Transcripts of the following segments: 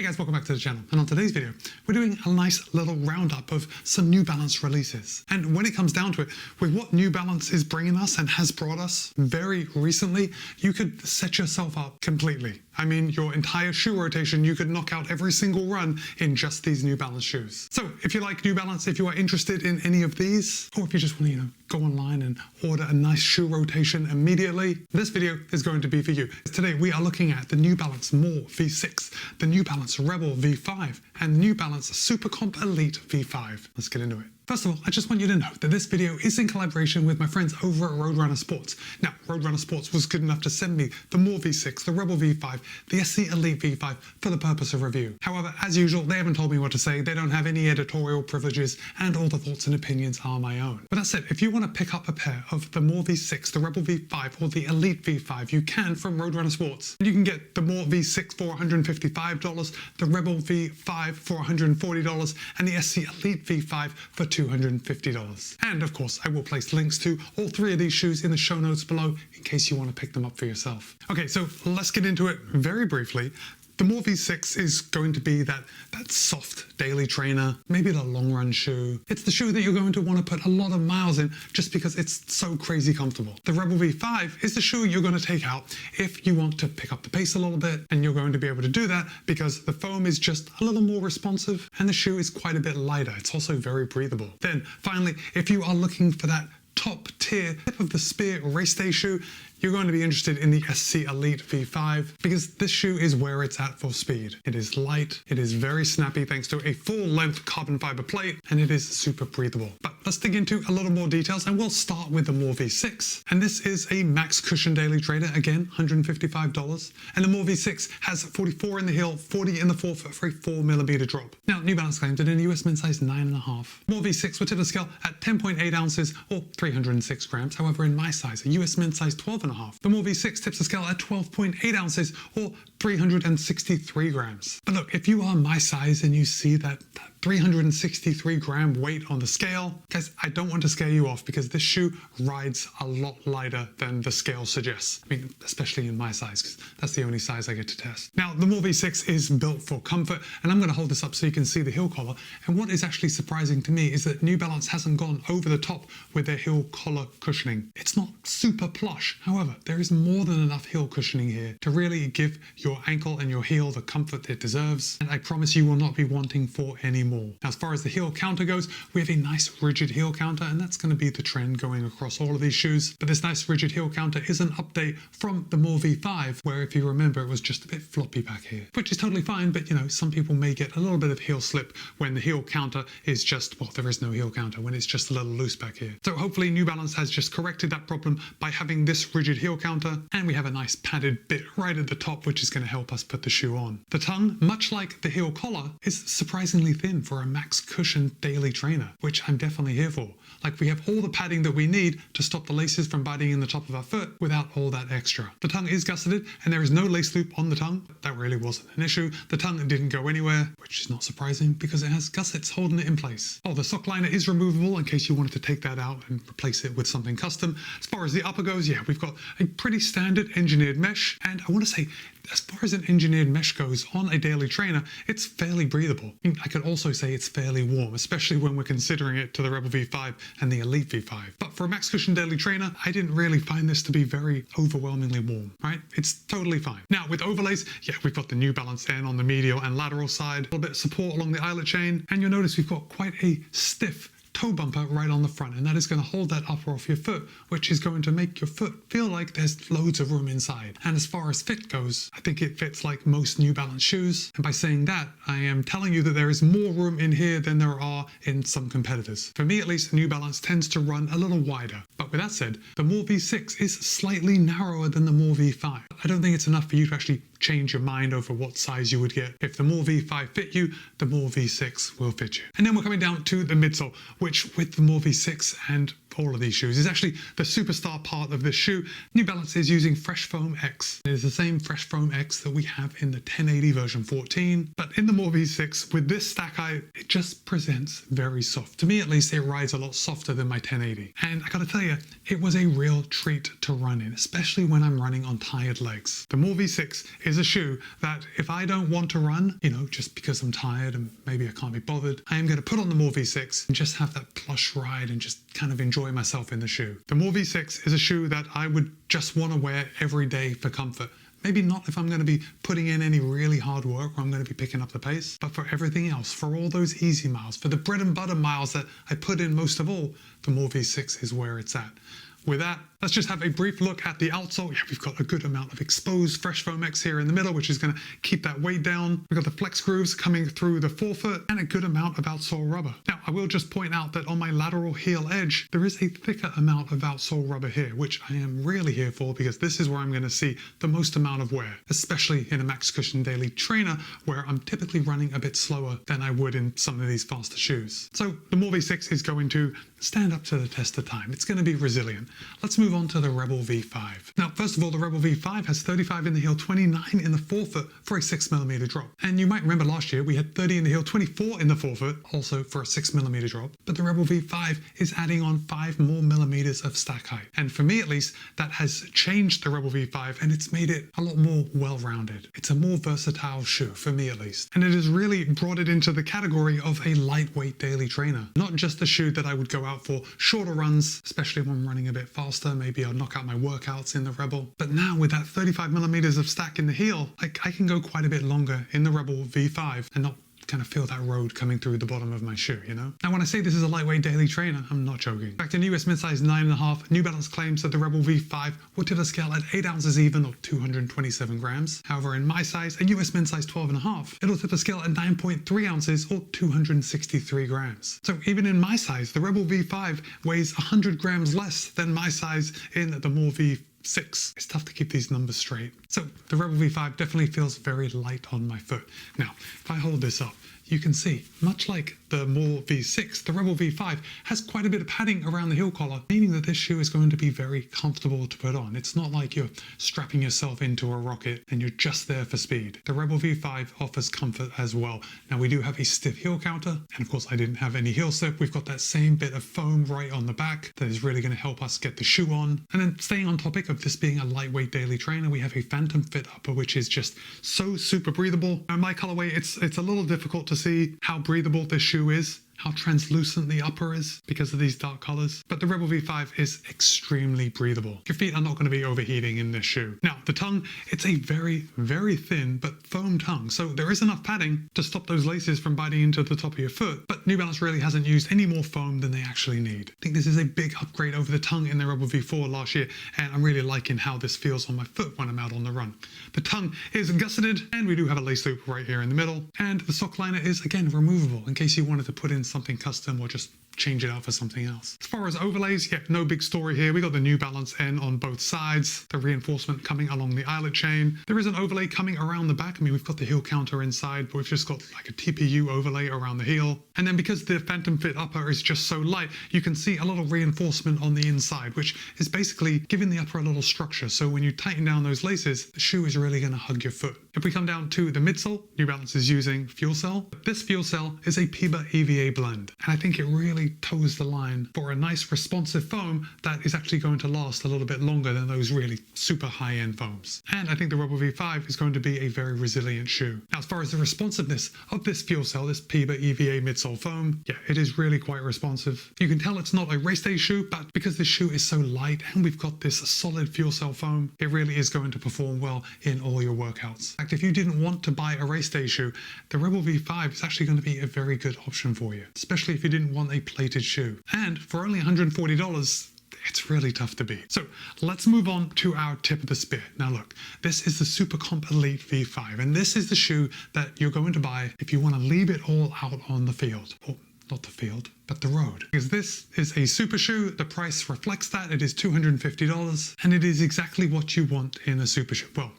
guys, welcome back to the channel, and on today's video we're doing a nice little roundup of some New Balance releases. And when it comes down to it, with what New Balance is bringing us and has brought us very recently, you could set yourself up completely. I mean, your entire shoe rotation, you could knock out every single run in just these New Balance shoes. So if you like New Balance, if you are interested in any of these, or if you just want to, go online and order a nice shoe rotation immediately, this video is going to be for you. Today we are looking at the New Balance More V6, the New Balance Rebel V5, and the New Balance SuperComp Elite V5. Let's get into it. First of all, I just want you to know that this video is in collaboration with my friends over at Roadrunner Sports. Now, Roadrunner Sports was good enough to send me the More V6, the Rebel V5, the SC Elite V5 for the purpose of review. However, as usual, they haven't told me what to say, they don't have any editorial privileges, and all the thoughts and opinions are my own. But that said, if you want to pick up a pair of the More V6, the Rebel V5, or the Elite V5, you can from Roadrunner Sports. You can get the More V6 for $155, the Rebel V5 for $140, and the SC Elite V5 for $250. And of course, I will place links to all three of these shoes in the show notes below in case you want to pick them up for yourself. Okay, so let's get into it very briefly. The More V6 is going to be that soft daily trainer, maybe the long run shoe. It's the shoe that you're going to want to put a lot of miles in just because it's so crazy comfortable. The Rebel V5 is the shoe you're going to take out if you want to pick up the pace a little bit, and you're going to be able to do that because the foam is just a little more responsive and the shoe is quite a bit lighter. It's also very breathable. Then finally, if you are looking for that top tier tip of the spear race day shoe, you're going to be interested in the SC Elite V5 because this shoe is where it's at for speed. It is light, it is very snappy thanks to a full-length carbon fiber plate, and it is super breathable. But let's dig into a little more details, and we'll start with the More V6. And this is a max cushion daily trainer, again, $155. And the More V6 has 44 in the heel, 40 in the forefoot for a 4mm drop. Now, New Balance claims it in a US men's size 9.5. More V6 will tip the scale at 10.8 ounces or 306 grams. However, in my size, a US men's size 12.5. The More V6 tips the scale at 12.8 ounces or 363 grams. But look, if you are my size and you see that 363 gram weight on the scale, guys, I don't want to scare you off because this shoe rides a lot lighter than the scale suggests. I mean, especially in my size, because that's the only size I get to test. Now, the More V6 is built for comfort, and I'm going to hold this up so you can see the heel collar. And what is actually surprising to me is that New Balance hasn't gone over the top with their heel collar cushioning. It's not super plush. However, there is more than enough heel cushioning here to really give your ankle and your heel the comfort it deserves. And I promise you will not be wanting for any more. Now, as far as the heel counter goes, we have a nice rigid heel counter, and that's going to be the trend going across all of these shoes. But this nice rigid heel counter is an update from the More V5, where if you remember, it was just a bit floppy back here, which is totally fine. But some people may get a little bit of heel slip when the heel counter is just, well, there is no heel counter, when it's just a little loose back here. So hopefully New Balance has just corrected that problem by having this rigid heel counter, and we have a nice padded bit right at the top, which is going to help us put the shoe on. The tongue, much like the heel collar, is surprisingly thin for a max cushion daily trainer, which I'm definitely here for. Like, we have all the padding that we need to stop the laces from biting in the top of our foot without all that extra. The tongue is gusseted and there is no lace loop on the tongue. That really wasn't an issue. The tongue didn't go anywhere, which is not surprising because it has gussets holding it in place. Oh, the sock liner is removable in case you wanted to take that out and replace it with something custom. As far as the upper goes, yeah, we've got a pretty standard engineered mesh, and I want to say, as far as an engineered mesh goes on a daily trainer, it's fairly breathable. I could also say it's fairly warm, especially when we're considering it to the Rebel V5 and the Elite V5. But for a max cushion daily trainer, I didn't really find this to be very overwhelmingly warm, right? It's totally fine. Now, with overlays, yeah, we've got the New Balance N on the medial and lateral side, a little bit of support along the eyelet chain, and you'll notice we've got quite a stiff toe bumper right on the front, and that is going to hold that upper off your foot, which is going to make your foot feel like there's loads of room inside. And as far as fit goes, I think it fits like most New Balance shoes. And by saying that, I am telling you that there is more room in here than there are in some competitors. For me at least, New Balance tends to run a little wider. But with that said, the More V6 is slightly narrower than the More V5. I don't think it's enough for you to actually change your mind over what size you would get. If the More V5 fit you, the More V6 will fit you. And then we're coming down to the midsole, which with the More V6 and all of these shoes is actually the superstar part of this shoe. New Balance is using Fresh Foam X. It is the same Fresh Foam X that we have in the 1080 version 14, but in the More V6, with this stack height, it just presents very soft. To me at least, it rides a lot softer than my 1080. And I gotta tell you, it was a real treat to run in, especially when I'm running on tired legs. The More V6 is a shoe that if I don't want to run, just because I'm tired and maybe I can't be bothered, I am gonna put on the More V6 and just have that plush ride and just kind of enjoy myself in the shoe. The More V6 is a shoe that I would just want to wear every day for comfort. Maybe not if I'm going to be putting in any really hard work or I'm going to be picking up the pace, but for everything else, for all those easy miles, for the bread and butter miles that I put in most of all, the More V6 is where it's at. With that, let's just have a brief look at the outsole. Yeah, we've got a good amount of exposed Fresh Foam X here in the middle, which is going to keep that weight down. We've got the flex grooves coming through the forefoot and a good amount of outsole rubber. Now, I will just point out that on my lateral heel edge, there is a thicker amount of outsole rubber here, which I am really here for because this is where I'm going to see the most amount of wear, especially in a Max Cushion Daily trainer, where I'm typically running a bit slower than I would in some of these faster shoes. So the More V6 is going to stand up to the test of time. It's going to be resilient. Let's move on to the Rebel V5. Now, first of all, the Rebel V5 has 35 in the heel, 29 in the forefoot for a 6mm drop. And you might remember last year we had 30 in the heel, 24 in the forefoot, also for a 6mm drop. But the Rebel V5 is adding on 5 more millimeters of stack height. And for me at least, that has changed the Rebel V5 and it's made it a lot more well-rounded. It's a more versatile shoe, for me at least. And it has really brought it into the category of a lightweight daily trainer. Not just a shoe that I would go out for shorter runs, especially when I'm running a bit faster. Maybe I'll knock out my workouts in the Rebel. But now with that 35mm of stack in the heel, I can go quite a bit longer in the Rebel V5 and not kind of feel that road coming through the bottom of my shoe, Now, when I say this is a lightweight daily trainer, I'm not joking. In fact, in US midsize 9.5, New Balance claims that the Rebel V5 will tip the scale at 8 ounces even, or 227 grams. However, in my size, a US midsize 12.5, it'll tip the scale at 9.3 ounces, or 263 grams. So even in my size, the Rebel V5 weighs 100 grams less than my size in the More V6. It's tough to keep these numbers straight. So the Rebel V5 definitely feels very light on my foot. Now, if I hold this up, you can see, much like the More V6, the Rebel V5 has quite a bit of padding around the heel collar, meaning that this shoe is going to be very comfortable to put on. It's not like you're strapping yourself into a rocket and you're just there for speed. The Rebel V5 offers comfort as well. Now, we do have a stiff heel counter, and of course I didn't have any heel slip. We've got that same bit of foam right on the back that is really going to help us get the shoe on. And then staying on topic of this being a lightweight daily trainer, we have a Phantom Fit upper, which is just so super breathable. In my colorway, it's a little difficult to see how breathable this shoe is, how translucent the upper is because of these dark colors. But the Rebel V5 is extremely breathable. Your feet are not going to be overheating in this shoe. Now, the tongue, it's a very, very thin but foam tongue. So there is enough padding to stop those laces from biting into the top of your foot. But New Balance really hasn't used any more foam than they actually need. I think this is a big upgrade over the tongue in the Rebel V4 last year. And I'm really liking how this feels on my foot when I'm out on the run. The tongue is gusseted and we do have a lace loop right here in the middle. And the sock liner is, again, removable in case you wanted to put in something custom or just change it out for something else. As far as overlays, yeah, no big story here. We got the New Balance N on both sides, the reinforcement coming along the eyelet chain. There is an overlay coming around the back. I mean, we've got the heel counter inside, but we've just got like a TPU overlay around the heel. And then because the Phantom Fit upper is just so light, you can see a little reinforcement on the inside, which is basically giving the upper a little structure. So when you tighten down those laces, the shoe is really going to hug your foot. If we come down to the midsole, New Balance is using Fuel Cell. This Fuel Cell is a PIBA EVA blend, and I think it really toes the line for a nice responsive foam that is actually going to last a little bit longer than those really super high-end foams. And I think the Rebel V5 is going to be a very resilient shoe. Now, as far as the responsiveness of this Fuel Cell, this PIBA EVA midsole foam, yeah, it is really quite responsive. You can tell it's not a race day shoe, but because this shoe is so light and we've got this solid Fuel Cell foam, it really is going to perform well in all your workouts. In fact, if you didn't want to buy a race day shoe, the Rebel V5 is actually going to be a very good option for you, especially if you didn't want a plated shoe. And for only $140, it's really tough to beat. So let's move on to our tip of the spear. Now look, this is the SuperComp Elite V5, and this is the shoe that you're going to buy if you want to leave it all out on the field. Or not the field, but the road. Because this is a super shoe, the price reflects that. It is $250, and it is exactly what you want in a super shoe. Well,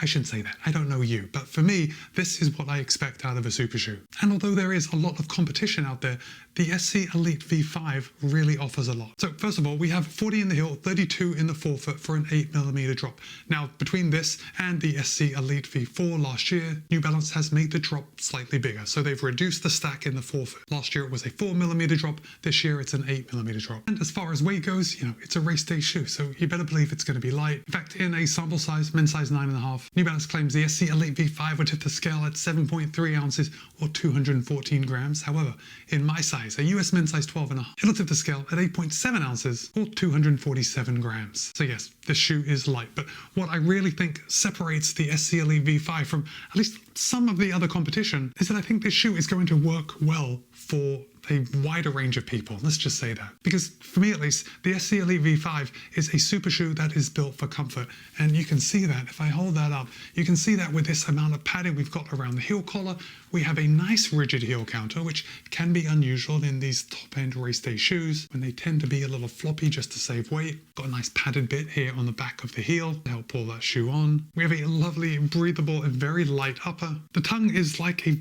I shouldn't say that. I don't know you, but for me, this is what I expect out of a super shoe. And although there is a lot of competition out there, the SC Elite V5 really offers a lot. So first of all, we have 40 in the heel, 32 in the forefoot for an 8mm drop. Now, between this and the SC Elite V4 last year, New Balance has made the drop slightly bigger. So they've reduced the stack in the forefoot. Last year it was a 4mm drop. This year it's an 8mm drop. And as far as weight goes, it's a race day shoe, so you better believe it's going to be light. In fact, in a sample size, men's size 9.5, New Balance claims the SC Elite V5 would tip the scale at 7.3 ounces or 214 grams. However, in my size, a US men's size 12.5, it'll tip the scale at 8.7 ounces or 247 grams. So yes, this shoe is light, but what I really think separates the SC Elite V5 from at least some of the other competition is that I think this shoe is going to work well for a wider range of people. Let's just say that. Because for me at least, the SC Elite V5 is a super shoe that is built for comfort. And you can see that, if I hold that up, you can see that with this amount of padding we've got around the heel collar. We have a nice rigid heel counter, which can be unusual in these top-end race day shoes when they tend to be a little floppy just to save weight. Got a nice padded bit here on the back of the heel to help pull that shoe on. We have a lovely, breathable and very light upper. The tongue is like a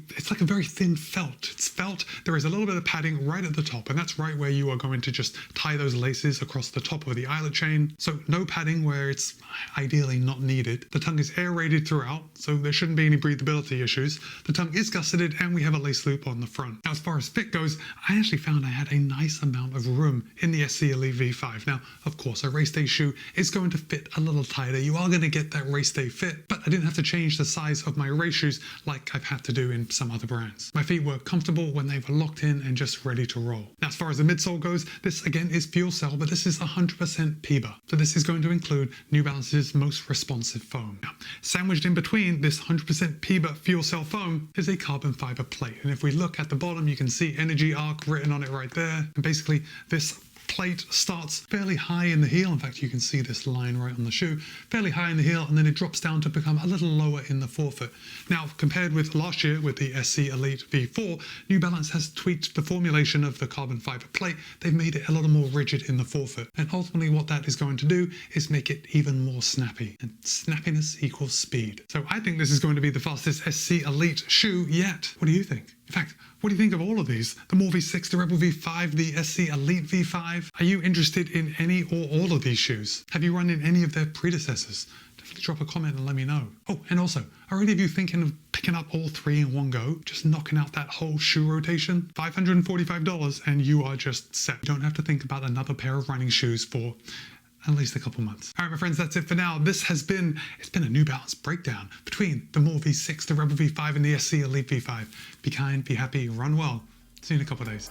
very thin felt. It's felt. There is a little bit of padding right at the top, and that's right where you are going to just tie those laces across the top of the eyelet chain. So no padding where it's ideally not needed. The tongue is aerated throughout, so there shouldn't be any breathability issues. The tongue is gusseted, and we have a lace loop on the front. Now, as far as fit goes, I actually found I had a nice amount of room in the SC Elite V5. Now, of course, a race day shoe is going to fit a little tighter. You are going to get that race day fit, but I didn't have to change the size of my race shoes like I've had to do in some other brands. My feet were comfortable when they were locked in and just ready to roll. Now, as far as the midsole goes, this again is fuel cell, but this is 100% PIBA. So this is going to include New Balance's most responsive foam. Now, sandwiched in between this 100% PIBA fuel cell foam is a carbon fiber plate. And if we look at the bottom, you can see Energy Arc written on it right there. And basically this plate starts fairly high in the heel. In fact, you can see this line right on the shoe, fairly high in the heel, and then it drops down to become a little lower in the forefoot. Now, compared with last year with the SC Elite V4, New Balance has tweaked the formulation of the carbon fiber plate. They've made it a little more rigid in the forefoot. And ultimately what that is going to do is make it even more snappy. And snappiness equals speed. So I think this is going to be the fastest SC Elite shoe yet. What do you think? In fact, what do you think of all of these? The More V6, the Rebel V5, the SC Elite V5? Are you interested in any or all of these shoes? Have you run in any of their predecessors? Definitely drop a comment and let me know. Oh, and also, are any of you thinking of picking up all three in one go? Just knocking out that whole shoe rotation? $545 and you are just set. You don't have to think about another pair of running shoes for at least a couple months. All right, my friends, that's it for now. It's been a New Balance breakdown between the More V6, the Rebel V5, and the SC Elite V5. Be kind, be happy, run well. See you in a couple of days.